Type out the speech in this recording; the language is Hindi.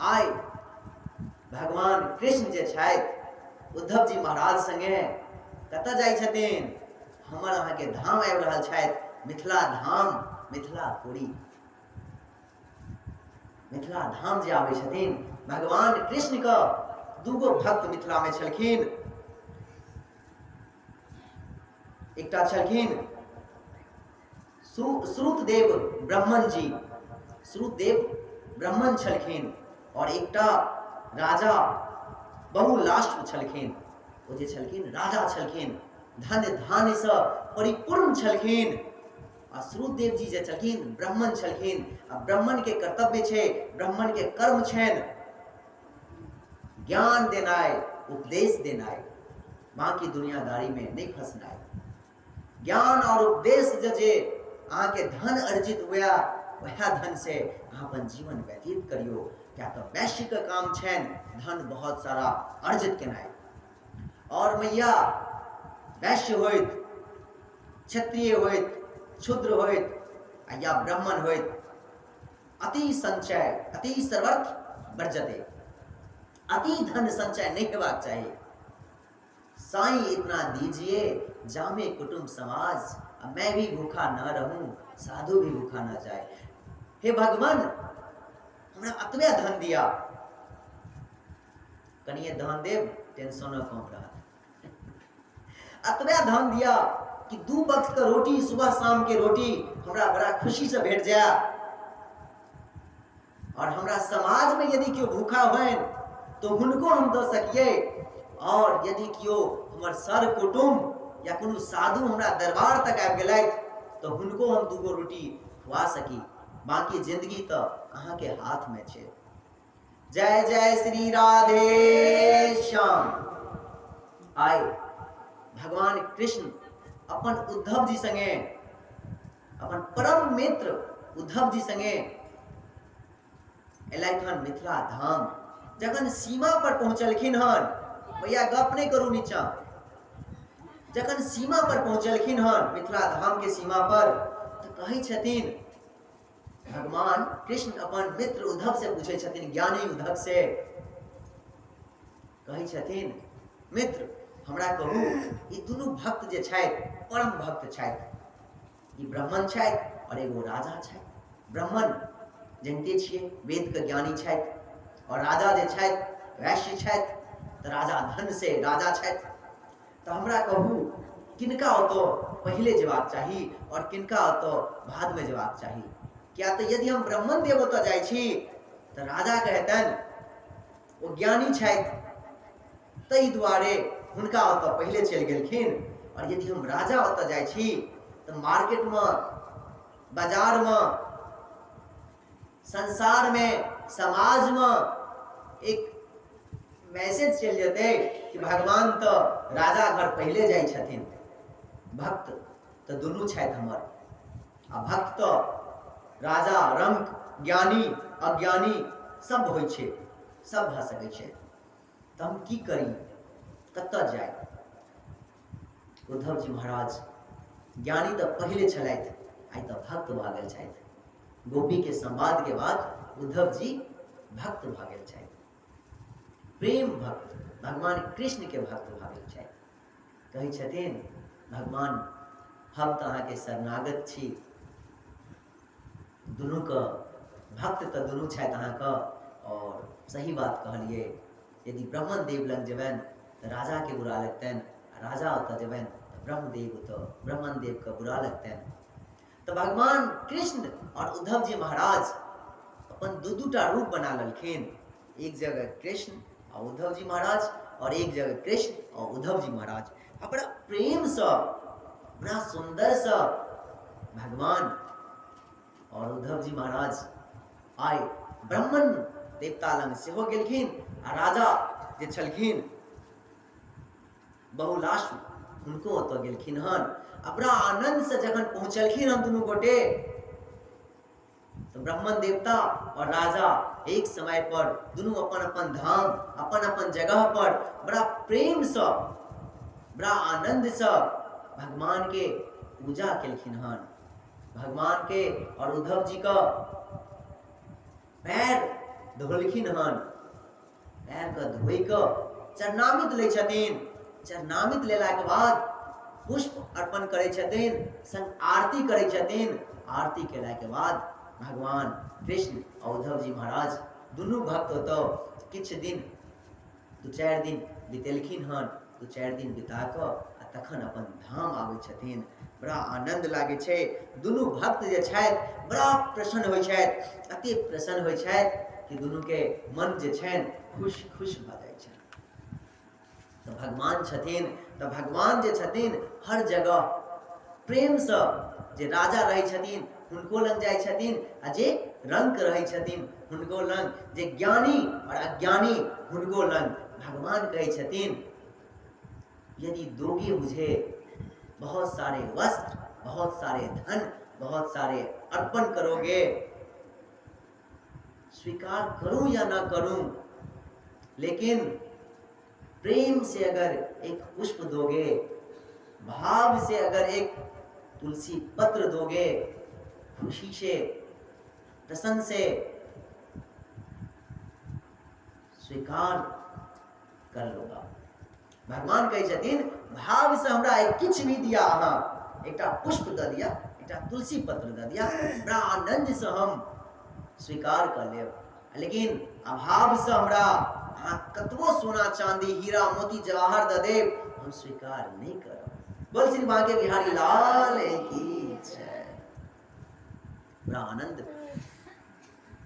आइ भगवान कृष्ण जे छथि उद्धव जी महाराज संगे कतऽ जाइ छथिन? हमर अहाँके धाम आबि रहल छथि, मिथिला धाम, मिथिलापुरी। मिथिला धाम जे आबै छथिन, भगवान कृष्णके दूगो भक्त मिथिलामे छलखिन। एकटा छलखिन श्रुतदेव ब्राह्मण जी, श्रुतदेव ब्राह्मण छलखिन, और एकटा राजा बहुलाष्ट छलखिन। ओ जे छलखिन राजा छलखिन, धन धान्यसँ परिपूर्ण छलखिन। आ श्रुतदेव जी जे छलखिन ब्राह्मण छलखिन। आ ब्राह्मण के कर्तव्य छै, ब्राह्मण के कर्म छनि ज्ञान देनाइ, उपदेश देनाइ, बाकी दुनियादारी में नहीं फंसनाइ। ज्ञान और उपदेश जे अहाँके धन अर्जित हुआ, वह धन से अहाँ अपन जीवन व्यतीत करियो। क्या तो वैश्य का काम छनि धन बहुत सारा अर्जित केनाइ। और मैया वैश्य होइत, क्षत्रिय होइत, क्षुद्र होइत या ब्राह्मण होइत, अति संचय अति सर्वर्थ वर्जते, अति धन संचय नहीं हेबाक चाहिए। साईं इतना दीजिए जामे कुटुंब समाज, मैं भी भूखा न रहूं, साधु भी भूखा न जाए। हे भगवान, हमरा अतबे धन दिया, कनिए दान देव टेंशनो कम रहत। अतबे धन दिया कि 2 वक्त का रोटी, सुबह शाम के रोटी हमरा बड़ा खुशी से भेट जाए। और हमरा समाज में यदि क्यों भूखा होन तो हुनको हम दऽ सकिए। और यदि क्यों हमर सर कुटुम्ब या कोनो साधु हमरा दरबार तक आबि गेलथि तो हुनको हम 2 रोटी खुआ सकी। बाकी जिंदगी तो अहाँ के हाथ में छै। जय जय श्री राधे श्याम। आइ भगवान कृष्ण अपन उद्धव जी संगे, अपन परम मित्र उद्धव जी संगे एलथि मिथिला धाम। जखन सीमा पर पहुंचलखिन हन, भैया गप नहीं करू नीचा, जखन सीमा पर पहुंचलखिन हन मिथिला धाम के सीमा पर, तो कहे छथिन भगवान कृष्ण अपन मित्र उद्धव से पूछे छथिन, ज्ञानी उद्धव से कहे छथिन, मित्र हमरा कहू ई दुनू भक्त जे छथि परम भक्त छथि, ई ब्राह्मण छथि और एगो राजा छथि। ब्राह्मण जानते छियै वेद के ज्ञानी छथि, और राजा जे छथि वैश्य छथि, तो राजा धन से राजा छथि। तो हमरा कहू किनका ओतऽ पहले जेबाक चाही और किनका ओतऽ बाद में जेबाक चाही? क्या तो यदि हम ब्राह्मण देव ओतऽ जाइ छी तो राजा कहतनि ओ ज्ञानी छथि ताहि दुआरे हुनका ओतऽ पहले चलि गेलखिन। और यदि हम राजा ओतऽ जाइ छी तो मार्केट में, बाजार में, संसार में, समाज में एक मैसेज चल जेतै कि भगवान तो राजा घर पहले जाइ छथिन, भक्त तो दुनू छथि हमर। आ भक्त तो राजा रंक, ज्ञानी अज्ञानी सब होइ छै, सब भऽ सकै छै। तो हम की करी, कतऽ जाय? उद्धव जी महाराज ज्ञानी तो पहले छलथि, आइ तो भक्त भऽ गेल छथि। गोपी के संवाद के बाद उद्धव जी भक्त भऽ गेल छथि, प्रेम भक्त, भगवान कृष्ण के भक्त भऽ गेल छथि। कहै छथिन भगवान हम तो अहाँके शरणागत छी। दुनू के भक्त तो दुनू छथि अहाँके, और सही बात कहलिए, यदि ब्राह्मण देव लग जेबनि तो राजा के बुरा लगतनि, राजा ओतऽ जेबनि तो ब्रह्मदेव ओतऽ ब्राह्मण देव के बुरा लगतनि। तो भगवान कृष्ण और उद्धव जी महाराज अपन 2-2टा रूप बना लेलखिन। एक जगह कृष्ण और उद्धव जी महाराज, और एक जगह कृष्ण और उद्धव जी महाराज। बड़ा प्रेम से, बड़ा सुंदर से भगवान और उद्धव जी महाराज आए ब्राह्मण देवता लंग सेहो गेलखिन। आ राजा जे छलखिन बहुलाशु, हुनको ओतऽ गेलखिन हन। बड़ा आनंद से जखन पहुंचलखिन हम दुनू गोटे, तो ब्राह्मण देवता और राजा एक समय पर दुनू अपन अपन धाम, अपन अपन जगह पर बड़ा प्रेम से, बड़ा आनंद से भगवान के पूजा केलखिन हन। भगवान के और उद्धव जी का पैर धोलखिन हन, पैर के धोई के चरणामित लै छथिन। चरणामित लेलाके बाद पुष्प अर्पण करै छथिन, संग आरती करै छथिन। आरती केलाके बाद भगवान कृष्ण और उद्धव जी महाराज दुनू भक्त ओतऽ किछ दिन 2-4 दिन बितेलखिन हन। 2-4 दिन बिता कऽ आ तखन अपन धाम आबै छथिन। बड़ा आनंद लागे छै। दुनू भक्त जे छथि बड़ा प्रसन्न होइ छथि, अति प्रसन्न होइ छथि कि दुनू के मन जे छनि खुश खुश भऽ जाइ छनि। तो भगवान छथिन, तो भगवान जे छथिन हर जगह प्रेम से, जे राजा रहै छथिन हुनको लग जाइ छथिन, आ जे रंक रहै छथिन हुनको लग, जे ज्ञानी और अज्ञानी हुनको लग। भगवान कहै छथिन यदि दोगे मुझे बहुत सारे वस्त्र, बहुत सारे धन, बहुत सारे अर्पण करोगे, स्वीकार करूं या ना करूं, लेकिन प्रेम से अगर एक पुष्प दोगे, भाव से अगर एक तुलसी पत्र दोगे, खुशी से, प्रसन्न से स्वीकार कर लूंगा। भगवान कहे छथिन भाव से हमरा किछ भी दिया, अहाँ एकटा पुष्प दे दिया, एकटा तुलसी पत्र दे दिया, बड़ा आनंद से हम स्वीकार कर लेब। लेकिन अभाव से हमरा अहाँ कतबो सोना चांदी हीरा मोती जवाहर दे देब, हम स्वीकार नहीं करब। बोल श्री बांके बिहारी लाल की जय। बड़ा आनंद